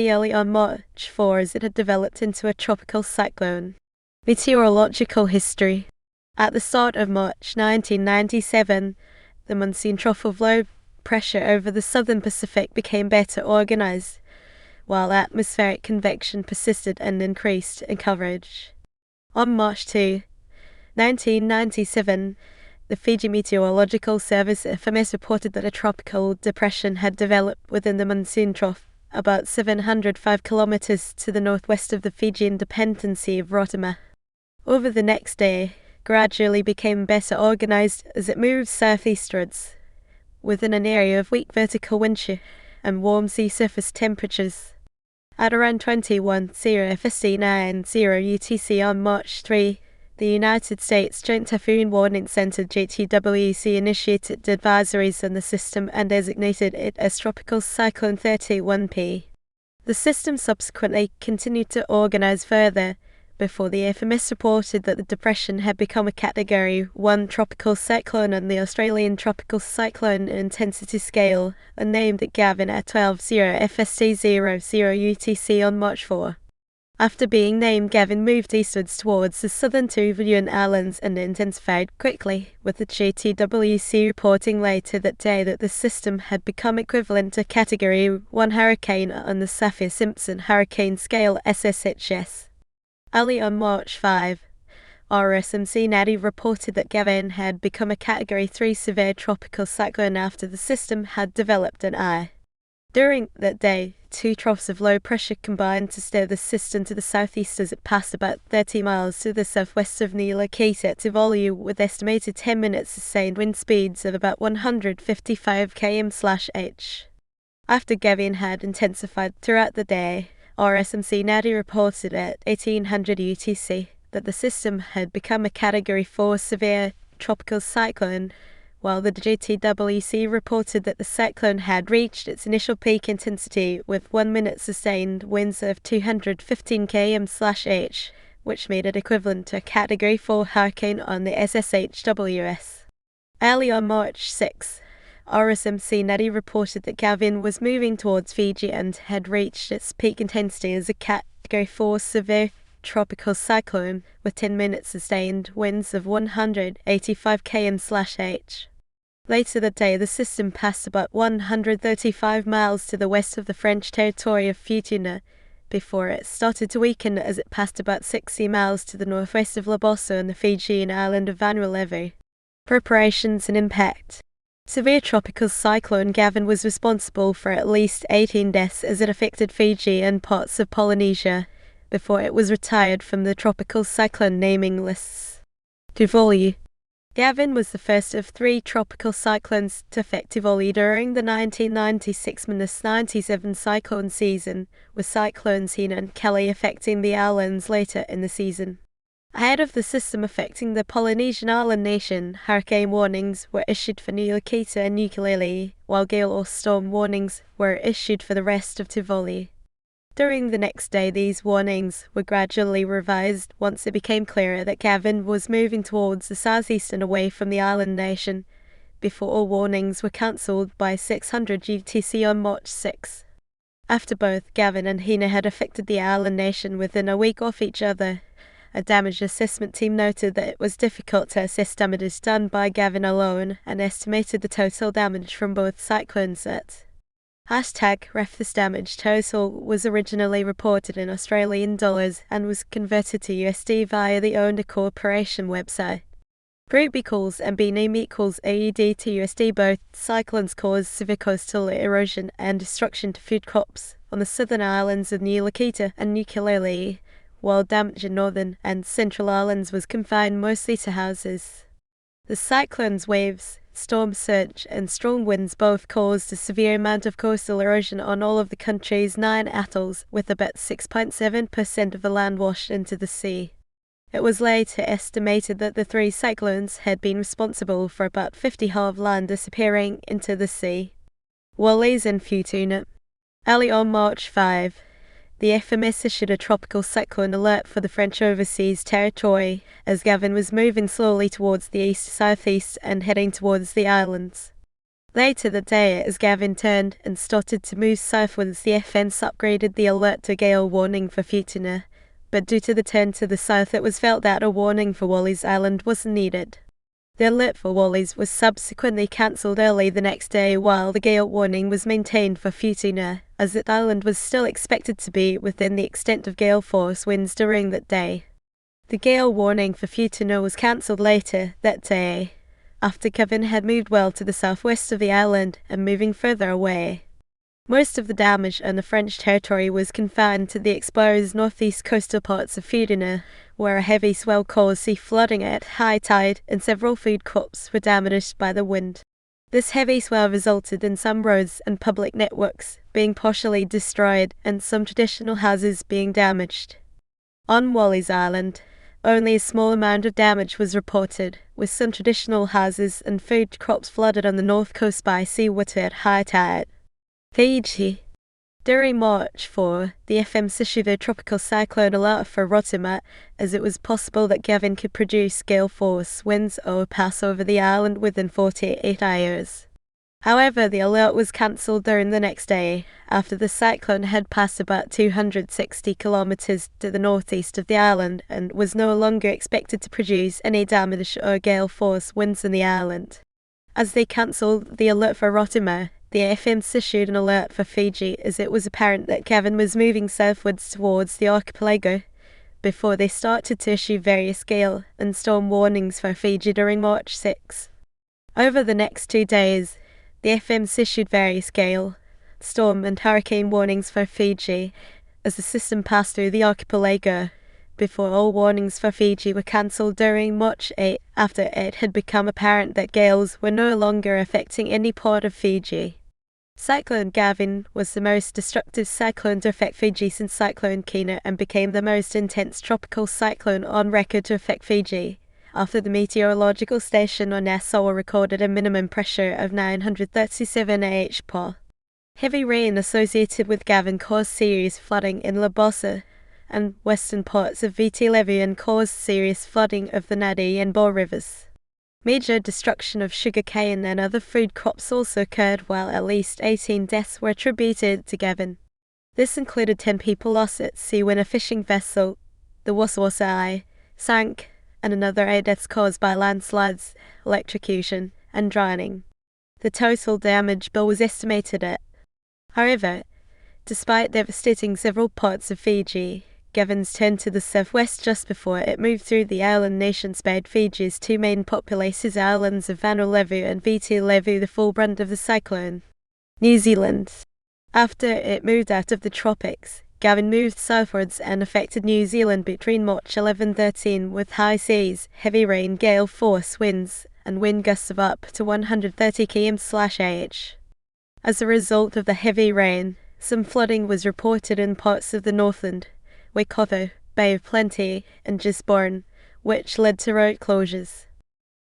early on March 4 as it had developed into a tropical cyclone. Meteorological history. At the start of March 1997, the monsoon trough of low pressure over the southern Pacific became better organized, while atmospheric convection persisted and increased in coverage. On March 2, 1997, the Fiji Meteorological Service FMS reported that a tropical depression had developed within the monsoon trough, about 705 kilometers to the northwest of the Fijian dependency of Rotorua. Over the next day, gradually became better organized as it moved southeastwards, within an area of weak vertical wind shear and warm sea surface temperatures. At around 21:00 FST 90 UTC on March 3, the United States Joint Typhoon Warning Center JTWC initiated advisories on the system and designated it as Tropical Cyclone 31P. The system subsequently continued to organize further, before the FMS reported that the depression had become a Category 1 tropical cyclone on the Australian Tropical Cyclone Intensity Scale, and named it Gavin at 12:00 FST 00 UTC on March 4. After being named, Gavin moved eastwards towards the southern Tuvalu Islands and intensified quickly, with the JTWC reporting later that day that the system had become equivalent to Category 1 hurricane on the Saffir-Simpson Hurricane Scale SSHS. Early on March 5, RSMC Nadi reported that Gavin had become a Category 3 severe tropical cyclone after the system had developed an eye. During that day, two troughs of low pressure combined to steer the system to the southeast as it passed about 30 miles to the southwest of Niulakita at Tuvalu, with estimated 10-minute sustained wind speeds of about 155 km/h. After Gavin had intensified throughout the day, RSMC Nadi reported at 1800 UTC that the system had become a Category 4 severe tropical cyclone, while the JTWC reported that the cyclone had reached its initial peak intensity with 1-minute sustained winds of 215 km/h, which made it equivalent to a Category 4 hurricane on the SSHWS. Early on March 6, RSMC Nadi reported that Gavin was moving towards Fiji and had reached its peak intensity as a Category 4 severe tropical cyclone with 10-minute sustained winds of 185 km/h. Later that day, the system passed about 135 miles to the west of the French territory of Futuna, before it started to weaken as it passed about 60 miles to the northwest of Laboso and the Fijian island of Vanuatu. Preparations and impact. Severe tropical cyclone Gavin was responsible for at least 18 deaths as it affected Fiji and parts of Polynesia, before it was retired from the tropical cyclone naming lists. Tuvalu. Gavin was the first of 3 tropical cyclones to affect Tuvalu during the 1996–97 cyclone season, with cyclones Hina and Kelly affecting the islands later in the season. Ahead of the system affecting the Polynesian island nation, hurricane warnings were issued for Niulakita and Ukulele, while gale or storm warnings were issued for the rest of Tuvalu. During the next day, these warnings were gradually revised once it became clearer that Gavin was moving towards the southeast and away from the island nation, before all warnings were cancelled by 600 UTC on March 6. After both Gavin and Hina had affected the island nation within a week of each other, a damage assessment team noted that it was difficult to assess damage done by Gavin alone and estimated the total damage from both cyclones at #RefThis damage total was originally reported in Australian dollars and was converted to USD via the Owner Corporation website. Group equals and B name equals AUD to USD. Both cyclones caused severe coastal erosion and destruction to food crops on the southern islands of Niulakita and Ukulele, while damage in northern and central islands was confined mostly to houses. The cyclone's waves, storm surge and strong winds both caused a severe amount of coastal erosion on all of the country's 9 atolls, with about 6.7% of the land washed into the sea. It was later estimated that the 3 cyclones had been responsible for about 50 ha of land disappearing into the sea. Wallis and Futuna. Early on March 5, the FMS issued a tropical cyclone alert for the French overseas territory, as Gavin was moving slowly towards the east-southeast and heading towards the islands. Later that day, as Gavin turned and started to move southwards, the FMs upgraded the alert to gale warning for Futuna, but due to the turn to the south it was felt that a warning for Wallis Island wasn't needed. The alert for Wallis was subsequently cancelled early the next day, while the gale warning was maintained for Futuna, as the island was still expected to be within the extent of gale force winds during that day. The gale warning for Futuna was cancelled later that day, after Gavin had moved well to the southwest of the island and moving further away. Most of the damage on the French territory was confined to the exposed northeast coastal parts of Futuna, where a heavy swell caused sea flooding at high tide and several food crops were damaged by the wind. This heavy swell resulted in some roads and public networks being partially destroyed and some traditional houses being damaged. On Wallis Island, only a small amount of damage was reported, with some traditional houses and food crops flooded on the north coast by seawater at high tide. Fiji. During March 4, the FMs issued a tropical cyclone alert for Rotterdam, as it was possible that Gavin could produce gale force winds or pass over the island within 48 hours. However, the alert was cancelled during the next day, after the cyclone had passed about 260 kilometres to the northeast of the island and was no longer expected to produce any damage or gale force winds in the island. As they cancelled the alert for Rotterdam, the FMs issued an alert for Fiji, as it was apparent that Gavin was moving southwards towards the archipelago, before they started to issue various gale and storm warnings for Fiji during March 6. Over the next 2 days, the FMs issued various gale, storm and hurricane warnings for Fiji as the system passed through the archipelago, before all warnings for Fiji were cancelled during March 8 after it had become apparent that gales were no longer affecting any part of Fiji. Cyclone Gavin was the most destructive cyclone to affect Fiji since Cyclone Kina and became the most intense tropical cyclone on record to affect Fiji, after the meteorological station on Nassau recorded a minimum pressure of 937 hPa. Heavy rain associated with Gavin caused serious flooding in Labasa and western parts of Viti Levu and caused serious flooding of the Nadi and Bo rivers. Major destruction of sugarcane and other food crops also occurred, while at least 18 deaths were attributed to Gavin. This included 10 people lost at sea when a fishing vessel, the Wasawasai, sank, and another 8 deaths caused by landslides, electrocution, and drowning. The total damage bill was estimated at. However, despite devastating several parts of Fiji, Gavin's turned to the southwest just before it moved through the island nation, spared Fiji's 2 main populated islands of Vanuatu Levu and Viti Levu the full brunt of the cyclone. New Zealand. After it moved out of the tropics, Gavin moved southwards and affected New Zealand between March 11-13 with high seas, heavy rain, gale force winds, and wind gusts of up to 130 km/h. As a result of the heavy rain, some flooding was reported in parts of the Northland, Waikato, Bay of Plenty, and Gisborne, which led to road closures.